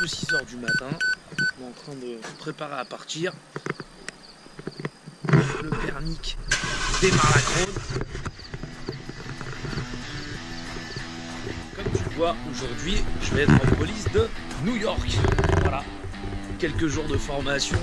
peu 6 h du matin. On est en train de se préparer à partir. Le Pernic démarre la Krone. Comme tu le vois, aujourd'hui, je vais être en police de New York. Voilà. Quelques jours de formation.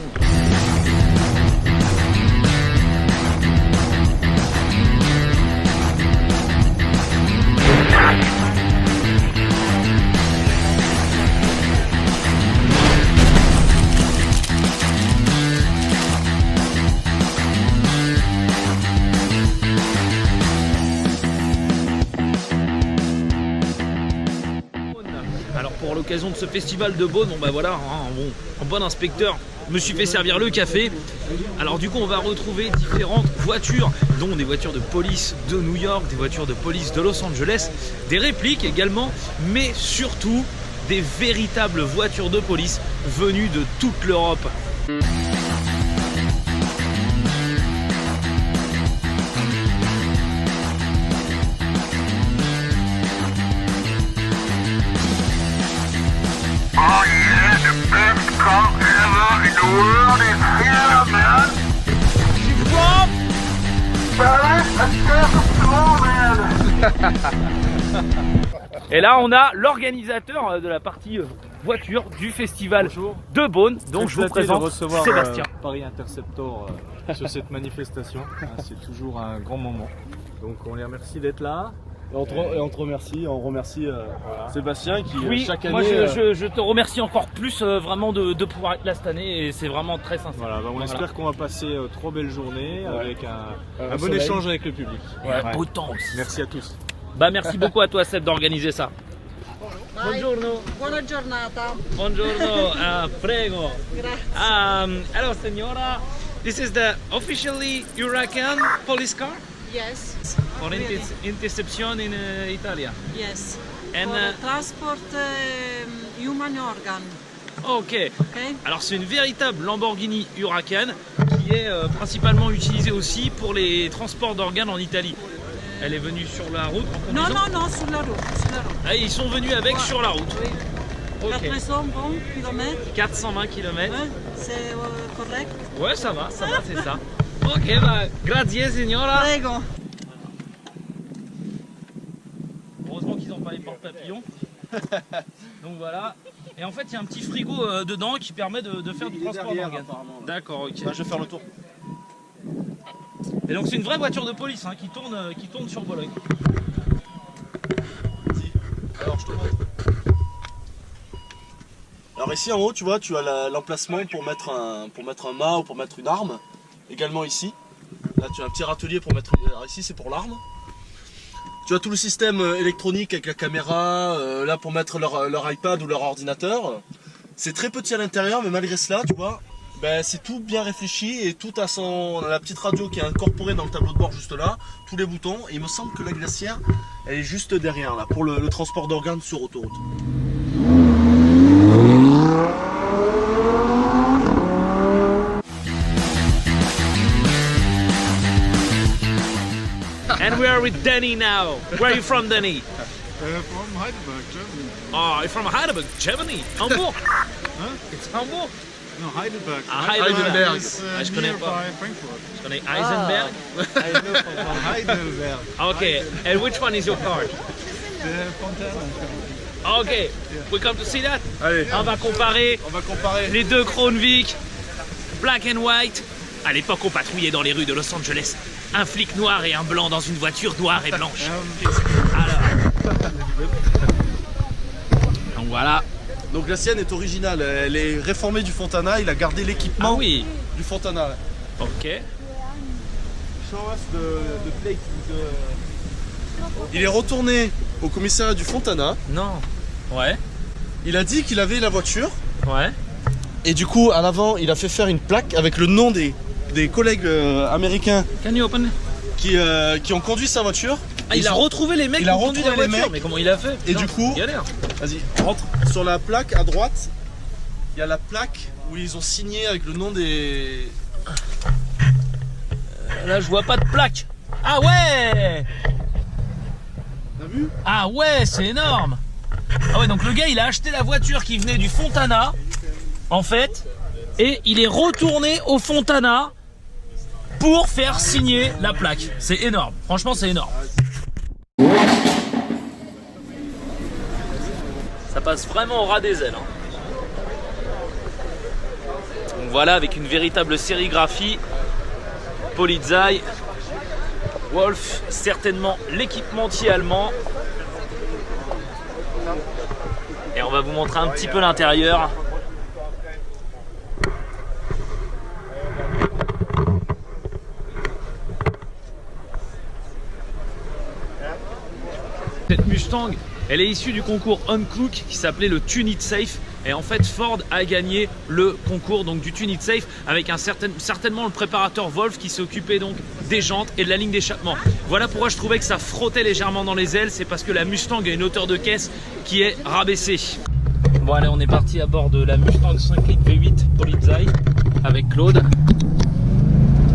Alors pour l'occasion de ce festival de Beaune, bon bah voilà, en bon inspecteur, je me suis fait servir le café. Alors du coup on va retrouver différentes voitures, dont des voitures de police de New York, des voitures de police de Los Angeles, des répliques également, mais surtout des véritables voitures de police venues de toute l'Europe. Oh yeah, the best car ever in the world is here, man! Paris, Et là on a l'organisateur de la partie voiture du festival de Beaune, donc je vous présente Sébastien. Paris Interceptor sur cette manifestation, c'est toujours un grand moment. Donc on les remercie d'être là. Et on remercie Sébastien qui chaque année... Moi je te remercie encore plus vraiment de pouvoir être là cette année et c'est vraiment très sincère. Voilà, on espère qu'on va passer 3 belles journées avec un bon échange avec le public. Beau temps aussi. Merci à tous. Bah merci beaucoup à toi Seb d'organiser ça. Buongiorno. Buona giornata. Buongiorno, prego. Grazie. Hello signora, this is the officially Huracan police car? Yes. For interception in Italia. Yes. And For transport human organ. Ok. Okay. Alors c'est une véritable Lamborghini Huracan qui est principalement utilisée aussi pour les transports d'organes en Italie. Elle est venue sur la route en Non, conduisant. non, sur la route. Ah, ils sont venus avec sur la route. Oui. Ok. 420 km. 420 km. C'est correct. Ouais, ça va, c'est ça. Ok, bah, grazie signora. Prego. Heureusement qu'ils n'ont pas les porte-papillons. Donc voilà. Et en fait, il y a un petit frigo dedans qui permet de faire du transport d'organes. D'accord, ok. Bah, je vais faire le tour. Et donc c'est une vraie voiture de police qui tourne sur Bologne. Alors je te montre. Alors ici en haut tu vois tu as l'emplacement pour mettre un mât ou pour mettre une arme. Également ici. Là tu as un petit râtelier pour mettre. Alors ici c'est pour l'arme. Tu as tout le système électronique avec la caméra, là pour mettre leur iPad ou leur ordinateur. C'est très petit à l'intérieur mais malgré cela tu vois. Ben, c'est tout bien réfléchi et tout a la petite radio qui est incorporée dans le tableau de bord juste là, tous les boutons, et il me semble que la glacière elle est juste derrière là pour le transport d'organes sur autoroute. And we are with Danny now. Where are you from, Danny? From Heidelberg, Germany. Oh, you're from Heidelberg, Germany. Hamburg. Huh? It's Hamburg. No, Heidelberg. Heidelberg. Is Je connais pas. nearby Frankfurt. Je connais Eisenberg. Heidelberg. Okay, and which one is your car? The Fontana. Okay, we come to see that. Allez, On va comparer les deux Kronvik, black and white. À l'époque, on patrouillait dans les rues de Los Angeles. Un flic noir et un blanc dans une voiture noire et blanche. Alors. Donc voilà. donc la sienne est originale, elle est réformée du Fontana, il a gardé l'équipement oui. du Fontana. Ok. Il est retourné au commissariat du Fontana, Non. Ouais. il a dit qu'il avait la voiture, Ouais. et du coup à l'avant il a fait faire une plaque avec le nom des collègues américains Can you open? qui ont conduit sa voiture. Ah, il a retrouvé les mecs il a qui ont conduit la retrouvé les voiture. mecs. Mais comment il a fait? Et Putain, du coup- galère. Vas-y, rentre. Sur la plaque à droite, il y a la plaque où ils ont signé avec le nom des... Là, je vois pas de plaque. Ah ouais! T'as vu? Ah ouais, c'est énorme. Ah ouais, donc le gars il a acheté la voiture qui venait du Fontana, en fait, et il est retourné au Fontana pour faire signer la plaque. C'est énorme, franchement c'est énorme. Ça passe vraiment au ras des ailes. Donc voilà, avec une véritable sérigraphie, Polizei, Wolf, certainement l'équipementier allemand. Et on va vous montrer un petit peu l'intérieur. Cette Mustang, elle est issue du concours Unclook qui s'appelait le Tune It Safe. Et en fait, Ford a gagné le concours donc du Tune It Safe avec certainement le préparateur Wolf qui s'est occupé donc des jantes et de la ligne d'échappement. Voilà pourquoi je trouvais que ça frottait légèrement dans les ailes. C'est parce que la Mustang a une hauteur de caisse qui est rabaissée. Bon allez, on est parti à bord de la Mustang 5 litres V8 Polizei avec Claude.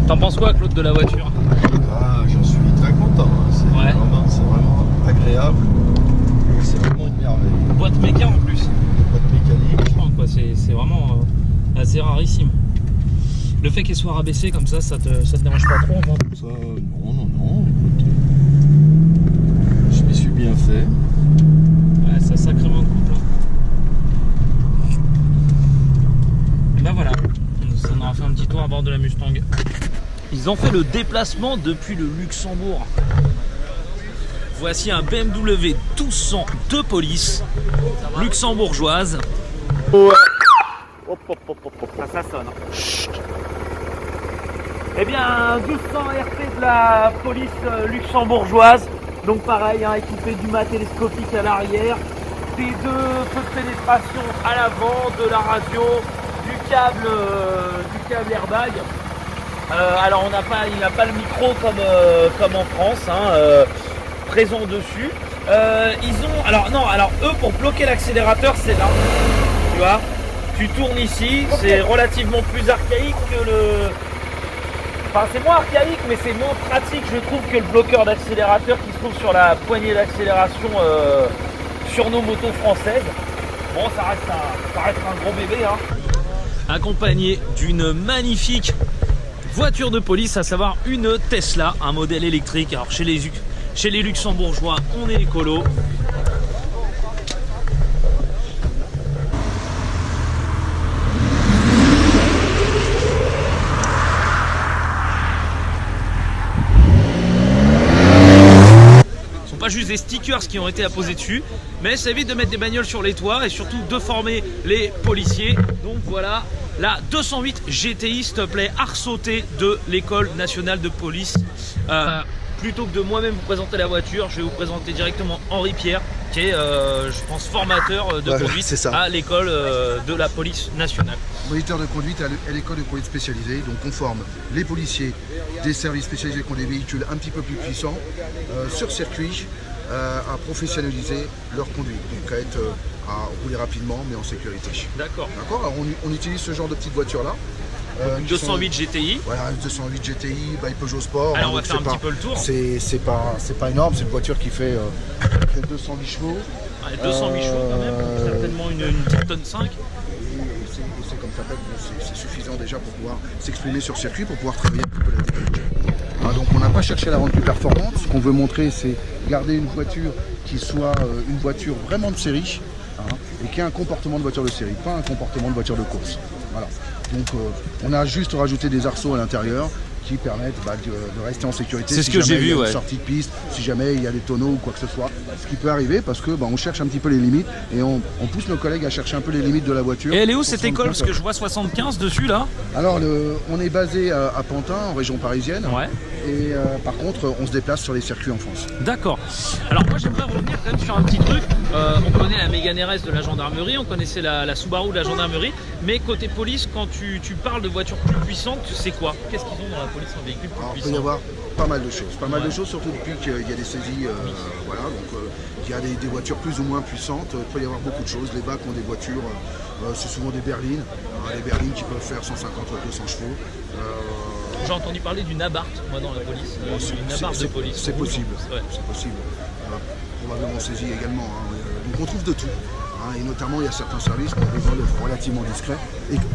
T'en penses quoi, Claude, de la voiture? Ah, j'en suis très content. Ouais. C'est vraiment agréable. C'est vraiment une merveille. Boîte méca en plus. Boîte mécanique. Franchement, quoi, c'est vraiment assez rarissime. Le fait qu'elle soit rabaissée comme ça te dérange pas trop en vente? Ça, non. Écoute, je m'y suis bien fait. Ouais, ça sacrément de couple. Ben voilà, on aura fait un petit tour à bord de la Mustang. Ils ont fait le déplacement depuis le Luxembourg. Voici un BMW 1200 de police luxembourgeoise. Ça sonne. Chut. Eh bien, 1200 RP de la police luxembourgeoise. Donc pareil, hein, équipé du mât télescopique à l'arrière, des deux feux de pénétration à l'avant, de la radio, du câble airbag. Alors il n'a pas le micro comme en France, hein, présent dessus. Alors eux, pour bloquer l'accélérateur, c'est là, tu vois, tu tournes ici, c'est relativement plus archaïque que le... Enfin, c'est moins archaïque, mais c'est moins pratique, je trouve, que le bloqueur d'accélérateur qui se trouve sur la poignée d'accélération sur nos motos françaises. Bon, ça reste un gros bébé, hein. Accompagné d'une magnifique voiture de police, à savoir une Tesla, un modèle électrique. Alors chez les Luxembourgeois, on est écolo. Pas juste des stickers qui ont été apposés dessus, mais ça évite de mettre des bagnoles sur les toits et surtout de former les policiers. Donc voilà la 208 GTI, s'il te plaît, arsautée de l'école nationale de police. Plutôt que de moi-même vous présenter la voiture, je vais vous présenter directement Henri Pierre, qui est, je pense, formateur de conduite à l'école de la police nationale. Moniteur de conduite à l'école de conduite spécialisée. Donc on forme les policiers des services spécialisés qui ont des véhicules un petit peu plus puissants sur circuit à professionnaliser leur conduite. Donc à rouler rapidement mais en sécurité. D'accord. Alors on utilise ce genre de petites voitures là. Une 208 GTI. Voilà, une 208 GTI, Peugeot Sport. Alors on va faire un petit peu le tour. C'est pas énorme, c'est une voiture qui fait 208 chevaux. 208 chevaux quand même, certainement une petite tonne 5. C'est comme ça, c'est suffisant déjà pour pouvoir s'exprimer sur circuit, pour pouvoir travailler un peu la technique. Donc on n'a pas cherché à la rendre plus performante. Ce qu'on veut montrer, c'est garder une voiture qui soit une voiture vraiment de série, et qui ait un comportement de voiture de série, pas un comportement de voiture de course. Voilà. Donc on a juste rajouté des arceaux à l'intérieur qui permettent de rester en sécurité. C'est ce que j'ai vu, une sortie de piste, si jamais il y a des tonneaux ou quoi que ce soit. Ce qui peut arriver parce que on cherche un petit peu les limites et on pousse nos collègues à chercher un peu les limites de la voiture. Et elle est où cette école? Parce que je vois 75 dessus là. Alors on est basé à Pantin, en région parisienne. Ouais. Et par contre on se déplace sur les circuits en France. D'accord. Alors moi j'aimerais revenir quand même sur un petit truc. On connaît la Mégane RS de la gendarmerie, on connaissait la Subaru de la gendarmerie, mais côté police, quand tu parles de voitures plus puissantes, c'est quoi? Qu'est-ce qu'ils ont dans la police en véhicule plus puissant? Il peut y avoir pas mal de choses, surtout depuis qu'il y a des saisies. Voilà, donc il y a des voitures plus ou moins puissantes, il peut y avoir beaucoup de choses. Les BAC ont des voitures, c'est souvent des berlines, des berlines qui peuvent faire 150 ou 200 chevaux. J'ai entendu parler d'une Abarth, moi, dans la police. Une Abarth de police. C'est possible. Ouais. C'est possible. probablement saisis également. Hein. Donc on trouve de tout. Hein, et notamment, il y a certains services qui ont besoin d'être relativement discrets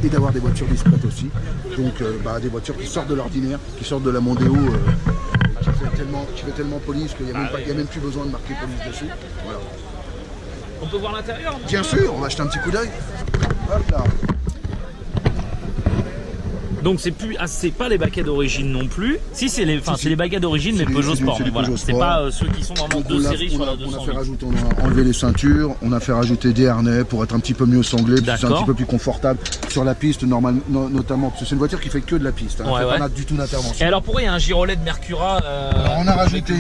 et d'avoir des voitures discrètes aussi. Donc des voitures qui sortent de l'ordinaire, qui sortent de la Mondeo, qui fait tellement police qu'il n'y a même plus besoin de marquer police dessus. Voilà. On peut voir l'intérieur? Bien sûr, on va jeter un petit coup d'œil. Hop là. Donc c'est pas les baquets d'origine non plus. Si c'est les baquets d'origine mais Peugeot Sport. Mais voilà, c'est pas ceux qui sont vraiment de série sur la 208. On a enlevé les ceintures, on a fait rajouter des harnais pour être un petit peu mieux sanglé, c'est un petit peu plus confortable sur la piste notamment parce que c'est une voiture qui fait que de la piste. Hein, pas du tout d'intervention. Et alors pourquoi il y a un girolet de Mercura alors, on a rajouté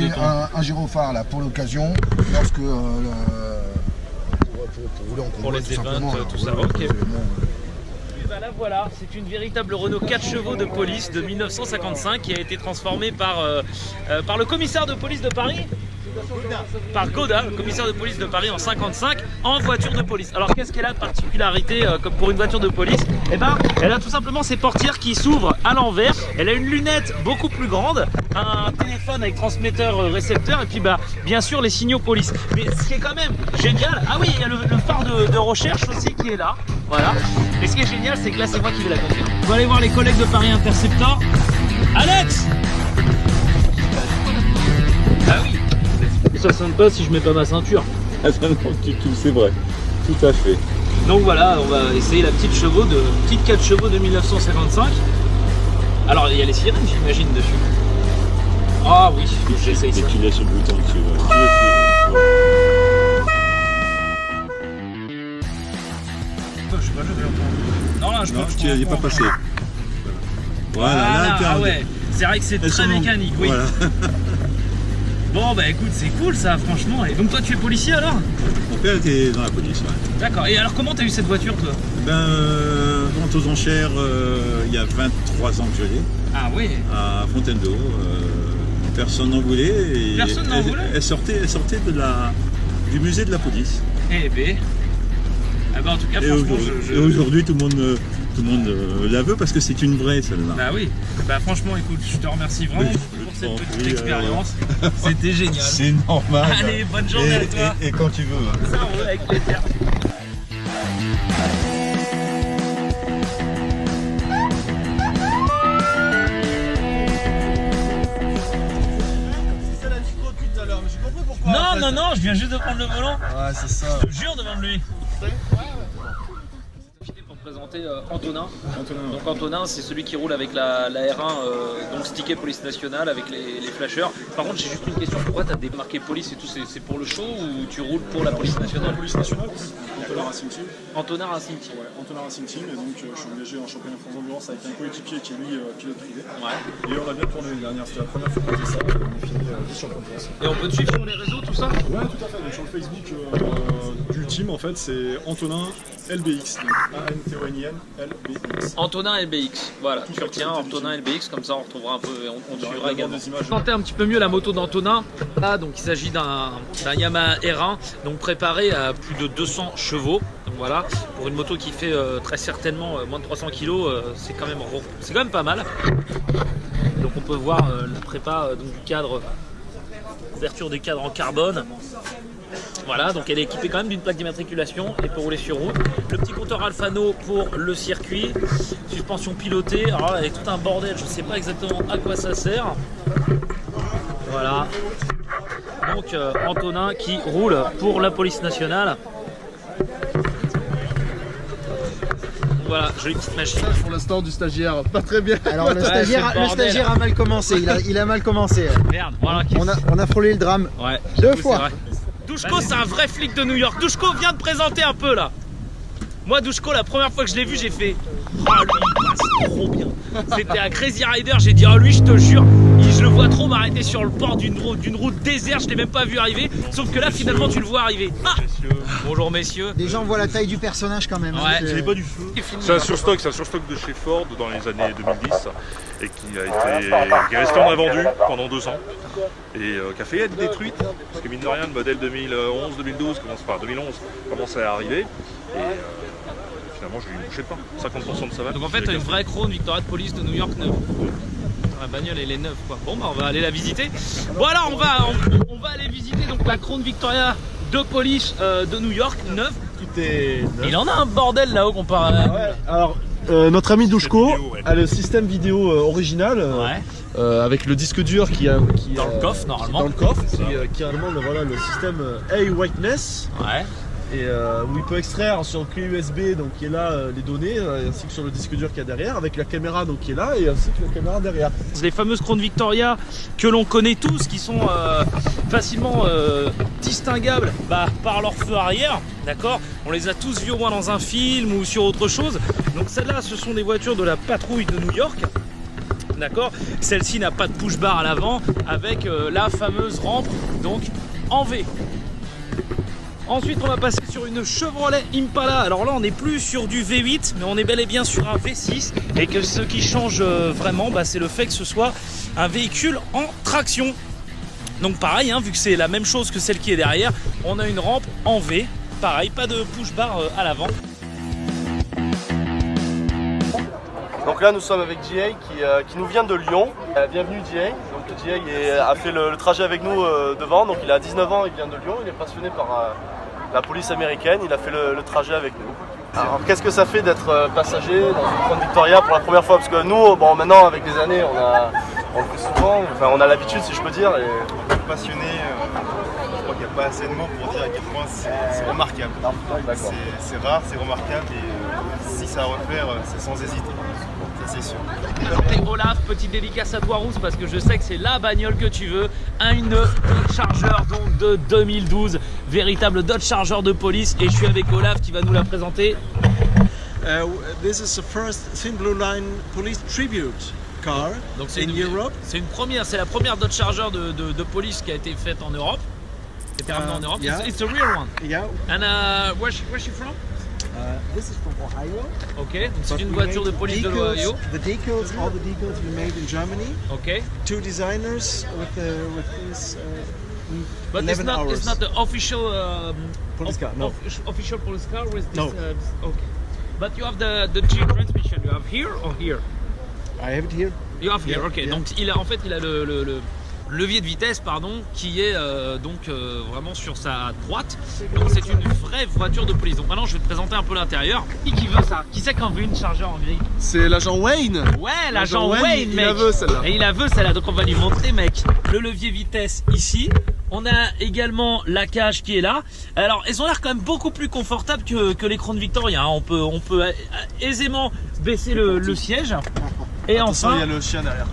un gyrophare là pour l'occasion lorsque pour rouler en convoi, pour les events, tout ça. Ok. Là voilà, c'est une véritable Renault 4 chevaux de police de 1955 qui a été transformée par le commissaire de police de Paris, par Godin, le commissaire de police de Paris en 55 en voiture de police. Alors qu'est-ce qu'elle a de particularité comme pour une voiture de police? Eh ben, elle a tout simplement ses portières qui s'ouvrent à l'envers, elle a une lunette beaucoup plus grande, un téléphone avec transmetteur récepteur et puis bien sûr les signaux police. Mais ce qui est quand même génial, ah oui, il y a le phare de recherche aussi qui est là, voilà. Et ce qui est génial, c'est que là c'est moi qui vais la conduire. On va aller voir les collègues de Paris Interceptor. Alex! Ah oui, ça sonne pas si je mets pas ma ceinture. Ah non, c'est vrai, tout à fait. Donc voilà, on va essayer la petite 4 chevaux de 1955. Alors il y a les sirènes, j'imagine, dessus. Ah oui, j'essaye ça. Et tu laisses le bouton dessus. Non, là, je pense qu'il n'est pas passé. Voilà, là, ah ouais, c'est vrai que c'est très mécanique, oui. Voilà. Bon, bah écoute, c'est cool ça, franchement. Et donc, toi, tu es policier alors? Mon père était dans la police, ouais. D'accord. Et alors, comment t'as eu cette voiture, toi? Vente aux enchères, il y a 23 ans que je l'ai. Ah oui. À Fontainebleau. Personne n'en voulait. Et personne n'en voulait? Elle sortait du musée de la police. Eh ben. Ah bah en tout cas, franchement, et aujourd'hui, tout le monde la veut parce que c'est une vraie, celle-là. Bah oui. Bah franchement, écoute, je te remercie vraiment pour cette petite expérience. C'était génial. C'est normal. Allez, bonne journée à toi. Et quand tu veux. Ça roule avec plaisir. Non, je viens juste de prendre le volant. Ouais, c'est ça. Je te jure devant lui. Pour présenter Antonin. Donc Antonin, c'est celui qui roule avec la R1, donc stické police nationale avec les flashers. Par contre, j'ai juste une question. Pourquoi tu as démarqué police et tout? C'est pour le show ou tu roules pour la police nationale? Police nationale, Antonin Racing Team. Antonin Racing Team. Ouais, Antonin Racing Team. Et donc je suis engagé en championnat de France d'endurance avec un coéquipier qui est lui pilote privé. Ouais. Et on a bien tourné l'année dernière. C'était la première fois qu'on faisait ça. On est fini champion de France. Et on peut te suivre sur les réseaux, tout ça? Ouais, tout à fait. Donc sur le Facebook du team, en fait, c'est Antonin LBX. Donc ANTONIN LBX. Antonin LBX. Voilà, tu retiens Antonin LBX, comme ça on retrouvera un peu, on te suivra également. Présenter un petit peu mieux la moto d'Antonin. Là, donc il s'agit d'un Yamaha R1, donc préparé à plus de 200 chevaux. Donc voilà, pour une moto qui fait très certainement moins de 300 kg, c'est quand même pas mal. Donc on peut voir la prépa donc, du cadre, ouverture du cadre en carbone. Voilà, donc elle est équipée quand même d'une plaque d'immatriculation et peut rouler sur route. Le petit compteur Alfano pour le circuit, suspension pilotée. Alors là, avec tout un bordel, je ne sais pas exactement à quoi ça sert. Voilà. Donc Antonin qui roule pour la police nationale. Voilà, jolie petite machine. Pour l'instant du stagiaire, pas très bien. Alors le stagiaire a mal commencé, il a mal commencé. Merde, voilà. On a frôlé le drame. Ouais, deux fois. Douchko, c'est un vrai flic de New York. Douchko, viens te présenter un peu là. Moi, Douchko, la première fois que je l'ai vu, j'ai fait ah, lui, il passe trop bien. C'était à Crazy Rider, j'ai dit, oh lui, je te jure, je le vois trop m'arrêter sur le port d'une route déserte, je l'ai même pas vu arriver. Sauf que là, finalement, tu le vois arriver. Ah bonjour, messieurs. Les gens voient la taille du personnage quand même. Ouais, c'est pas du feu. C'est un surstock de chez Ford dans les années 2010 et qui est resté en invendu pendant 2 ans et qui a failli être détruite parce que mine de rien, le modèle 2011-2012, 2011 commençait à arriver et finalement je lui ai bouché le pain, 50% de sa valeur. Donc en fait, une vraie Krone Victoria de police de New York neuve. La bagnole elle est neuve quoi. Bon bah on va aller la visiter. Bon alors on va aller visiter donc la Crown Victoria de police de New York, neuve. Tout est neuf. Il en a un bordel là-haut comparé à... Ouais, alors notre ami Douchko a le système vidéo original avec le disque dur qui dans le coffre normalement. Dans le coffre, qui a voilà, le système A-Whiteness. Ouais. Et où il peut extraire sur le clé USB donc qui est là les données ainsi que sur le disque dur qu'il y a derrière avec la caméra donc qui est là et ainsi que la caméra derrière. Les fameuses Crown Victoria que l'on connaît tous qui sont facilement distinguables par leur feu arrière, d'accord. On les a tous vus au moins dans un film ou sur autre chose. Donc celles-là ce sont des voitures de la patrouille de New York. D'accord. Celle-ci n'a pas de push-bar à l'avant avec la fameuse rampe donc en V. Ensuite on va passer sur une Chevrolet Impala. Alors là on n'est plus sur du V8 mais on est bel et bien sur un V6. Et que ce qui change vraiment c'est le fait que ce soit un véhicule en traction. Donc pareil vu que c'est la même chose que celle qui est derrière, on a une rampe en V. Pareil, pas de push bar à l'avant. Donc là nous sommes avec GA qui nous vient de Lyon. Bienvenue GA. Donc GA a fait le trajet avec nous devant. Donc il a 19 ans, il vient de Lyon, il est passionné par la police américaine, il a fait le trajet avec nous. Alors qu'est-ce que ça fait d'être passager dans une Crown Victoria pour la première fois? Parce que nous, maintenant avec les années, on le fait souvent, enfin on a l'habitude si je peux dire. Et... passionné, je crois qu'il n'y a pas assez de mots pour dire à quel point c'est remarquable. C'est rare, c'est remarquable et si ça à refaire, c'est sans hésiter. Ça c'est sûr. Et Olaf, petite dédicace à toi Rousse parce que je sais que c'est la bagnole que tu veux. Une Dodge Charger donc de 2012, véritable Dodge Charger de police et je suis avec Olaf qui va nous la présenter. This is the first Thin Blue Line police tribute car in Europe. C'est une première, c'est la première Dodge Charger de police qui a été faite en Europe. Qui a été ramenée en Europe. Yeah. It's a real one. Yeah. And where's she from? This is from Ohio. Ok, donc c'est une voiture de police de l'Ohio. The decals, all the decals we made in Germany. Ok. 2 designers with this. But it's not the official police car. No. Official police car with this. No. Okay. But you have the G transmission. You have here or here? I have it here. You have here. Yeah, Okay. yeah. Donc il a le levier de vitesse qui est vraiment sur sa droite. Donc c'est une vraie voiture de police. Donc maintenant je vais te présenter un peu l'intérieur. Qui veut ça? Qui c'est qu'on veut une Charger en gris? C'est l'agent Wayne. Ouais, l'agent Wayne, mec. Il la veut celle-là. Et il la veut celle-là. Donc on va lui montrer, mec. Le levier vitesse ici. On a également la cage qui est là. Alors elles ont l'air quand même beaucoup plus confortables que les Crown Victoria. On peut aisément baisser le siège. Et attention, enfin, il y a le chien derrière.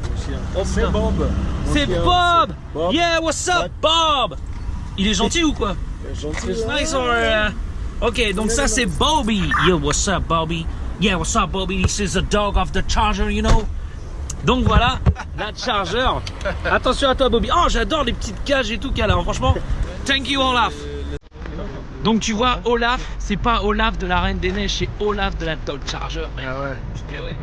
C'est Bob. C'est Bob. Yeah, what's up, Bob? Il est gentil ou quoi? Gentil. It's nice or Ok, donc ça c'est Bobby. Yo, what's up, Bobby? Yeah, what's up, Bobby? This is the dog of the Charger, you know. Donc voilà, la Charger. Attention à toi, Bobby. Oh, j'adore les petites cages et tout qu'il y a là. Franchement, thank you, Olaf. Donc tu vois, Olaf, c'est pas Olaf de la Reine des Neiges, c'est Olaf de la Dodge Charger. Ah ouais. Et ouais.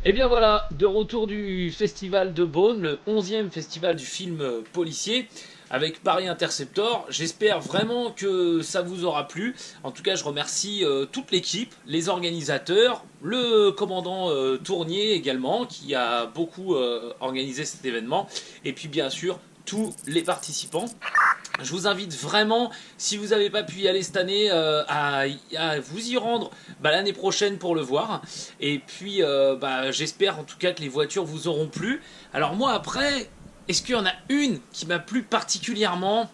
Et bien voilà, de retour du festival de Beaune, le 11e festival du film policier avec Paris Interceptor. J'espère vraiment que ça vous aura plu. En tout cas, je remercie toute l'équipe, les organisateurs, le commandant Tournier également qui a beaucoup organisé cet événement et puis bien sûr tous les participants. Je vous invite vraiment, si vous n'avez pas pu y aller cette année, à vous y rendre l'année prochaine pour le voir. Et puis, j'espère en tout cas que les voitures vous auront plu. Alors moi après, est-ce qu'il y en a une qui m'a plu particulièrement?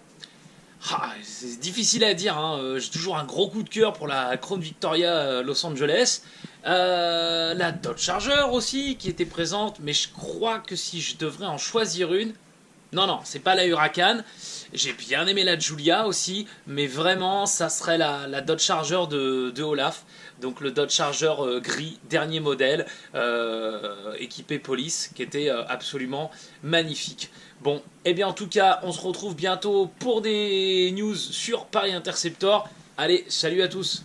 C'est difficile à dire, hein. J'ai toujours un gros coup de cœur pour la Crown Victoria Los Angeles. La Dodge Charger aussi qui était présente, mais je crois que si je devrais en choisir une, non, c'est pas la Huracan. J'ai bien aimé la Giulia aussi, mais vraiment ça serait la Dodge Charger de Olaf. Donc le Dodge Charger gris, dernier modèle, équipé police, qui était absolument magnifique. Bon, et bien en tout cas, on se retrouve bientôt pour des news sur Paris Interceptor. Allez, salut à tous!